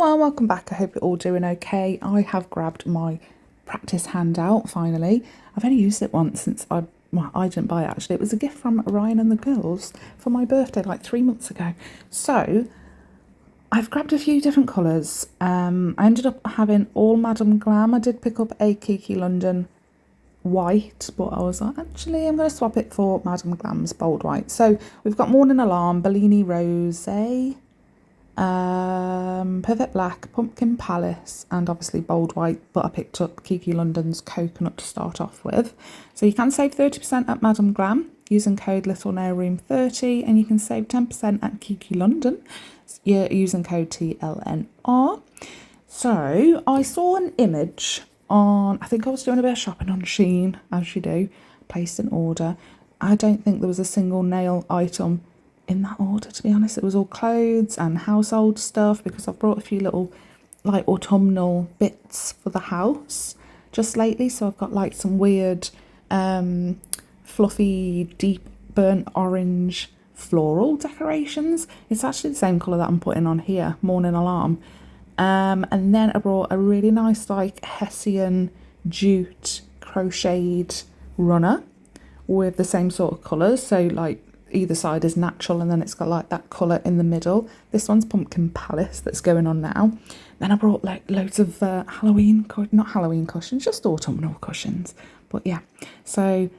everyone, welcome back. I hope you're all doing okay. I have grabbed my practice handout finally. I've only used it once since I didn't buy it actually. It was a gift from Ryan and the girls for my birthday like 3 months ago. So I've grabbed a few different colours. I ended up having all Madame Glam. I did pick up a Kiki London white, but I was like, actually I'm going to swap it for Madame Glam's bold white. So we've got Morning Alarm, Bellini Rose, Perfect Black, Pumpkin Palace, and obviously bold white, but I picked up Kiki London's Coconut to start off with. So you can save 30% at Madame Glam using code LittleNailRoom30, and you can save 10% at Kiki London using code TLNR. So I saw an image on, I think I was doing a bit of shopping on Shein, as you do, placed an order. I don't think there was a single nail item in that order, to be honest. It was all clothes and household stuff, because I've brought a few little like autumnal bits for the house just lately. So I've got like some weird fluffy deep burnt orange floral decorations. It's actually the same colour that I'm putting on here, Morning Alarm. And then I brought a really nice like Hessian jute crocheted runner with the same sort of colours. So like either side is natural, and then it's got like that colour in the middle. This one's Pumpkin Palace that's going on now. Then I brought like loads of not Halloween cushions, just autumnal cushions. But yeah, so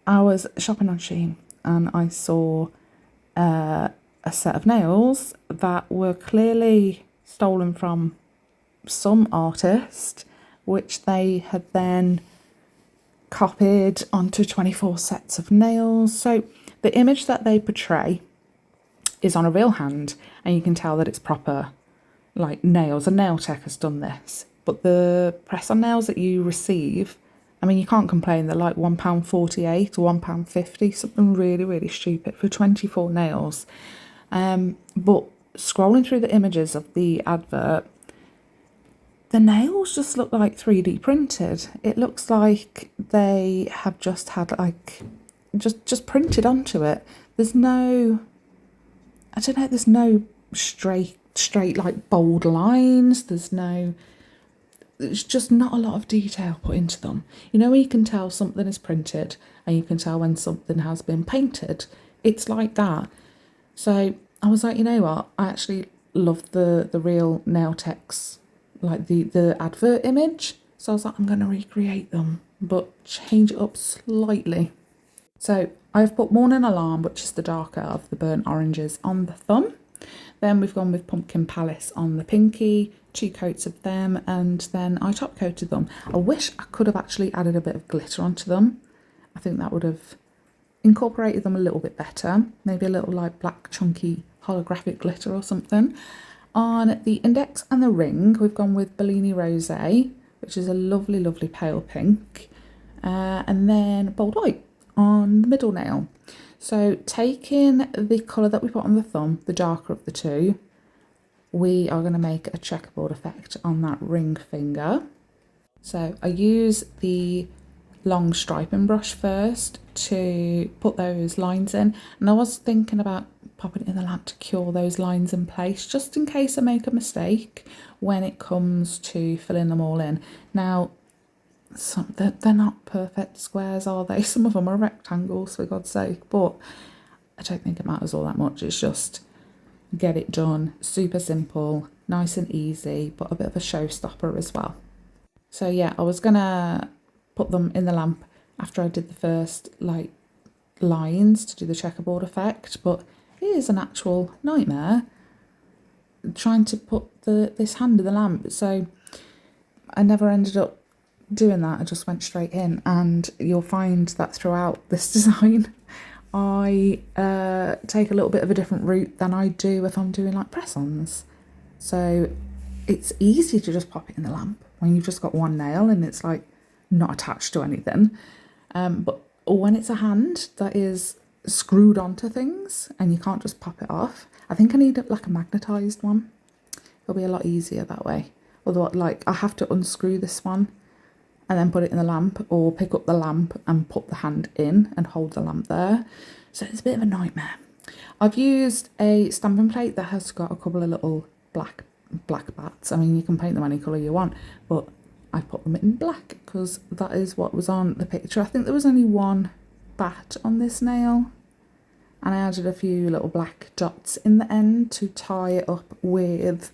I was shopping on Shein and I saw a set of nails that were clearly stolen from some artist, which they had then copied onto 24 sets of nails. So the image that they portray is on a real hand, and you can tell that it's proper like nails. A nail tech has done this, but the press-on nails that you receive, I mean, you can't complain. They're like £1.48 or £1.50, something really, really stupid for 24 nails. But scrolling through the images of the advert, the nails just look like 3D printed. It looks like they have just had like just printed onto it. There's no, I don't know, there's no straight like bold lines. There's just not a lot of detail put into them. You know, you can tell something is printed and you can tell when something has been painted. It's like that. So I was like, you know what, I actually love the real nail techs, like the advert image. So I was like, I'm going to recreate them, but change it up slightly. So I've put Morning Alarm, which is the darker of the burnt oranges, on the thumb. Then we've gone with Pumpkin Palace on the pinky, 2 coats of them, and then I top coated them. I wish I could have actually added a bit of glitter onto them. I think that would have incorporated them a little bit better. Maybe a little like black chunky holographic glitter or something. On the index and the ring, we've gone with Bellini Rose, which is a lovely, lovely pale pink. And then bold white on the middle nail. So taking the colour that we put on the thumb, the darker of the two, we are going to make a checkerboard effect on that ring finger. So I use the long striping brush first to put those lines in, and I was thinking about popping it in the lamp to cure those lines in place, just in case I make a mistake when it comes to filling them all in. Now, they're not perfect squares, are they? Some of them are rectangles, for God's sake, but I don't think it matters all that much. It's just get it done, super simple, nice and easy, but a bit of a showstopper as well. So yeah, I was gonna put them in the lamp after I did the first like lines to do the checkerboard effect, but it is an actual nightmare trying to put this hand in the lamp. So I never ended up doing that. I just went straight in, and you'll find that throughout this design I take a little bit of a different route than I do if I'm doing like press-ons. So it's easy to just pop it in the lamp when you've just got one nail and it's like not attached to anything. But when it's a hand that is screwed onto things and you can't just pop it off, I think I need like a magnetised one. It'll be a lot easier that way. Although like I have to unscrew this one and then put it in the lamp, or pick up the lamp and put the hand in and hold the lamp there. So it's a bit of a nightmare. I've used a stamping plate that has got a couple of little black black bats. I mean, you can paint them any colour you want, but I put them in black because that is what was on the picture. I think there was only one bat on this nail, and I added a few little black dots in the end to tie it up with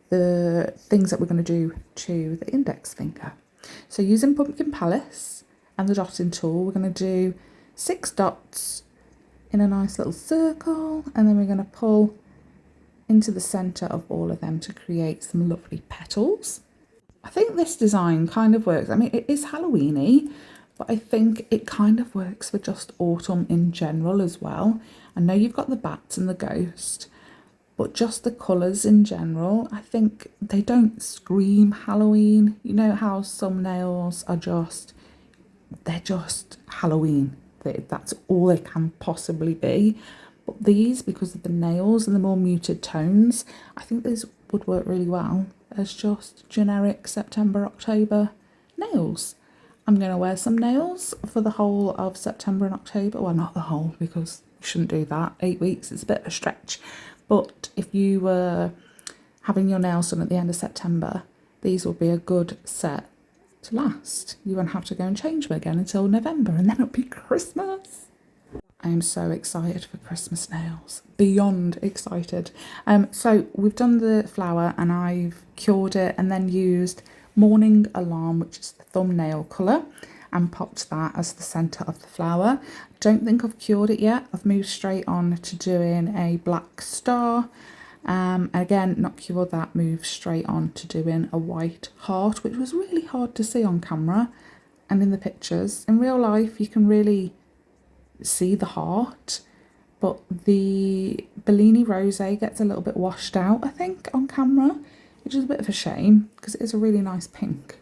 the things that we're going to do to the index finger. So using Pumpkin Palace and the dotting tool, we're going to do 6 dots in a nice little circle, and then we're going to pull into the centre of all of them to create some lovely petals. I think this design kind of works. I mean, it is Halloweeny, but I think it kind of works for just autumn in general as well. I know you've got the bats and the ghost, but just the colours in general, I think they don't scream Halloween. You know how some nails are just, they're just Halloween. That's all they can possibly be. But these, because of the nails and the more muted tones, I think these would work really well as just generic September, October nails. I'm going to wear some nails for the whole of September and October. Well, not the whole, because you shouldn't do that. 8 weeks, it's a bit of a stretch. But if you were having your nails done at the end of September, these will be a good set to last. You won't have to go and change them again until November, and then it'll be Christmas. I am so excited for Christmas nails, beyond excited. So we've done the flower and I've cured it and then used Morning Alarm, which is the thumbnail colour, and popped that as the centre of the flower. Don't think I've cured it yet. I've moved straight on to doing a black star. Again, not cured that, moved straight on to doing a white heart, which was really hard to see on camera and in the pictures. In real life, you can really see the heart, but the Bellini Rosé gets a little bit washed out, I think, on camera, which is a bit of a shame because it is a really nice pink.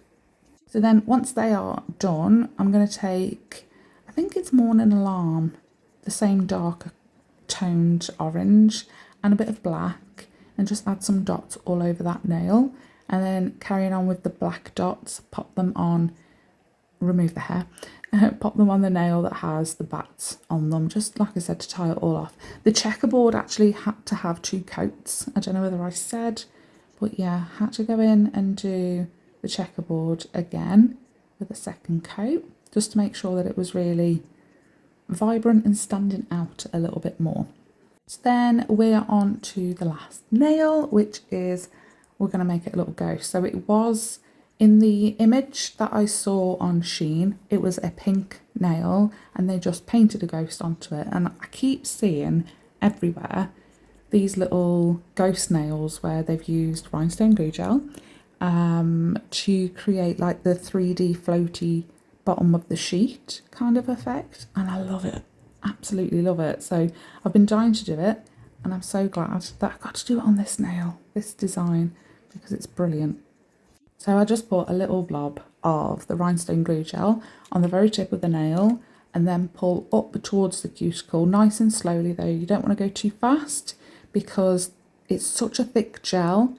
So then once they are done, I'm going to take, I think it's Morning Alarm, the same darker toned orange and a bit of black, and just add some dots all over that nail, and then carrying on with the black dots, pop them on, remove the hair, pop them on the nail that has the bats on them, just like I said, to tie it all off. The checkerboard actually had to have 2 coats. I don't know whether I said, but yeah, had to go in and do the checkerboard again with a second coat, just to make sure that it was really vibrant and standing out a little bit more. So then we're on to the last nail, which is, we're going to make it a little ghost. So it was, in the image that I saw on Shein, it was a pink nail and they just painted a ghost onto it. And I keep seeing everywhere these little ghost nails where they've used rhinestone glue gel to create like the 3D floaty bottom of the sheet kind of effect. And I love it, absolutely love it. So I've been dying to do it, and I'm so glad that I got to do it on this nail, this design, because it's brilliant. So I just put a little blob of the rhinestone glue gel on the very tip of the nail and then pull up towards the cuticle, nice and slowly though. You don't want to go too fast because it's such a thick gel.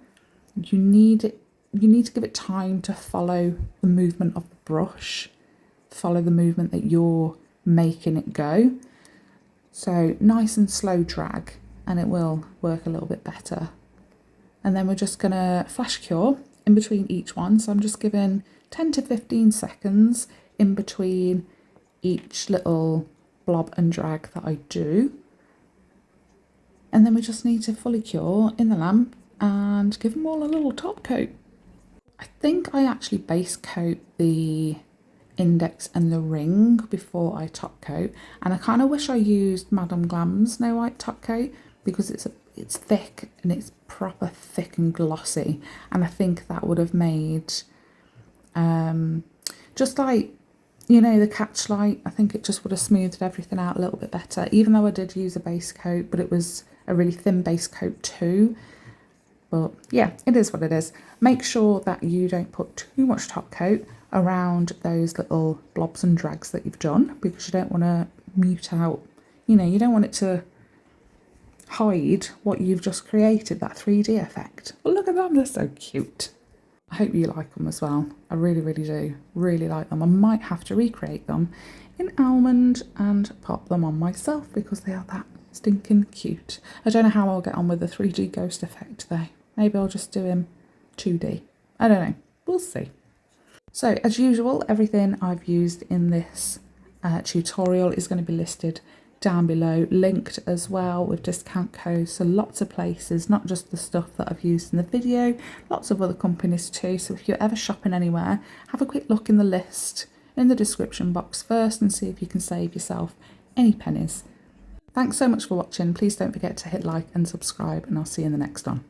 You need to give it time to follow the movement of the brush, follow the movement that you're making it go. So nice and slow drag and it will work a little bit better. And then we're just going to flash cure in between each one. So I'm just giving 10 to 15 seconds in between each little blob and drag that I do. And then we just need to fully cure in the lamp and give them all a little top coat. I think I actually base coat the index and the ring before I top coat, and I kind of wish I used Madame Glam's Snow White top coat because it's thick and it's proper thick and glossy, and I think that would have made just like, you know, the catch light, I think it just would have smoothed everything out a little bit better, even though I did use a base coat, but it was a really thin base coat too. But yeah, it is what it is. Make sure that you don't put too much top coat around those little blobs and drags that you've done, because you don't want to mute out, you know, you don't want it to hide what you've just created, that 3D effect. But look at them, they're so cute. I hope you like them as well. I really, really do. Really like them. I might have to recreate them in almond and pop them on myself because they are that stinking cute. I don't know how I'll get on with the 3D ghost effect though. Maybe I'll just do him 2D. I don't know. We'll see. So as usual, everything I've used in this tutorial is going to be listed down below, linked as well with discount codes. So lots of places, not just the stuff that I've used in the video, lots of other companies too. So if you're ever shopping anywhere, have a quick look in the list in the description box first and see if you can save yourself any pennies. Thanks so much for watching. Please don't forget to hit like and subscribe, and I'll see you in the next one.